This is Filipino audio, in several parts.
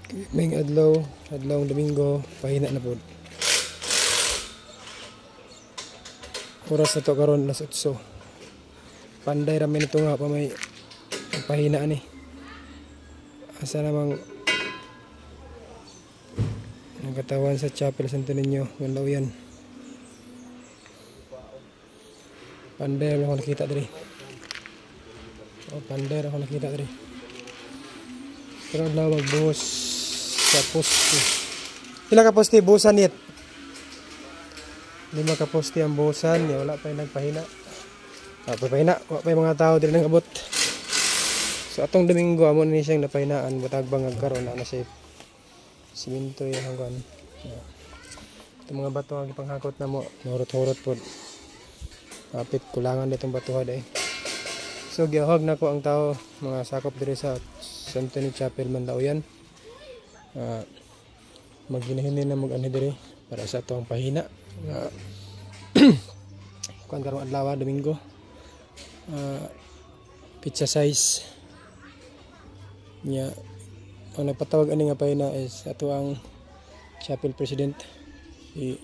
May adlaw Domingo, pahina na po. Oras na to karon alas 8. Panday ramen ito nga pa may pahina ni. Asa namang nagkatawan sa Chapel Santo Niño, ganda yan. Panday ako nakita diri. Panday ako nakita diri. Pero lawag buhos sa poste. Pila ka poste buhusan nit? 5 ka poste ang buhusan, wala pa yung nagpahina. Pahina, wala pa yung mga tao diri nang abot. So atong Domingo amo ni siyang napahinaan, butag bangag karon na siya. Siminto yung hanggan. Ito mga bato ang ipanghakot na mo, hurot-hurot po. Kapit kulangan ditong batuha day. So gihawag na ko ang tao, mga sakop diri sa Santo Niño Chapel man daw yan. Maghinahinay na mag-ani diri para sa atong pahina. Kuan karong adlaw Domingo. Pizza size nya ang nagpatawag ani nga pahina is ato ang Chapel President si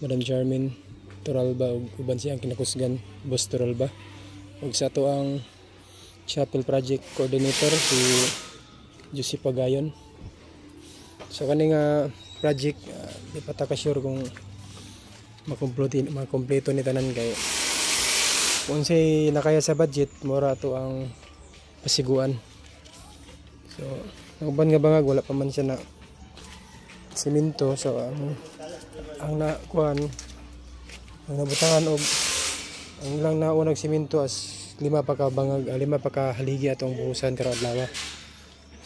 Madam Charmin Toralba ug uban siyang kinakusgan Boss Toralba ug sa ato ang Chapel Project Coordinator si Josie Pagayon. So kani nga project di pa ta ka sure kung makumpleto ni tanan kay kung say nakaya sa budget mura ato ang pasiguan. So ang uban nga bangag wala pa man siya na simento, so ang nakuan ang nabutangan og ang lang naunang simento as 5 pa ka bangag 5 pa ka haligi atong buhusan karon adlaw.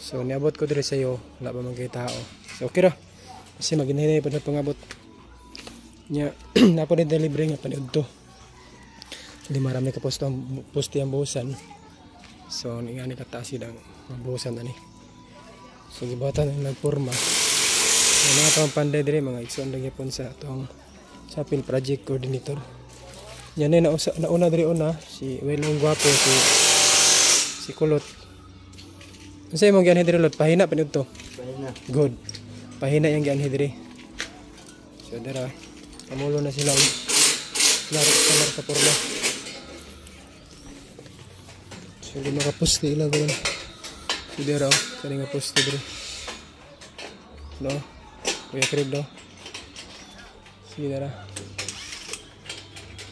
So niabot ko diri sa iyo, wala pa man kay tao. So okay ra. Kasi maghinay pa na pangabot. Nya napo din libre nga paniudto. Hindi marami ka poste ang buhusan. So ni nga ni kataas ang buhusan ani. So gibatan ang nagporma. Mga tawang panday diri mga igsoon lagi pon sa atong Chapel Project Coordinator. Yan ay nauna diri una si Welong Gwapo si Kulot. Unsay mo gianhi diri lot pahina pinudto? Pahina. Good. Pahina yang gianhi diri. So dara pamulo na sila laro sa porma. So di makaposte ila gawon. Si dira kani nga poste diri. No. Kuya Crib do. Sige dara.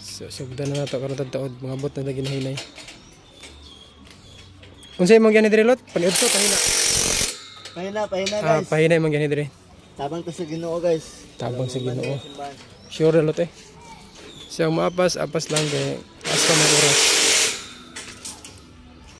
So sugdan na nato karon tagtaod mga bot na ginahinay. Unsay imong gianhi diri lot? Paniudto pahina. Pahina guys. Pahina imong gianhi diri. Tabang to sa Ginoo guys. Tabang sa Ginoo. Sure lot eh. Siyang maapas lang kay as pa may oras.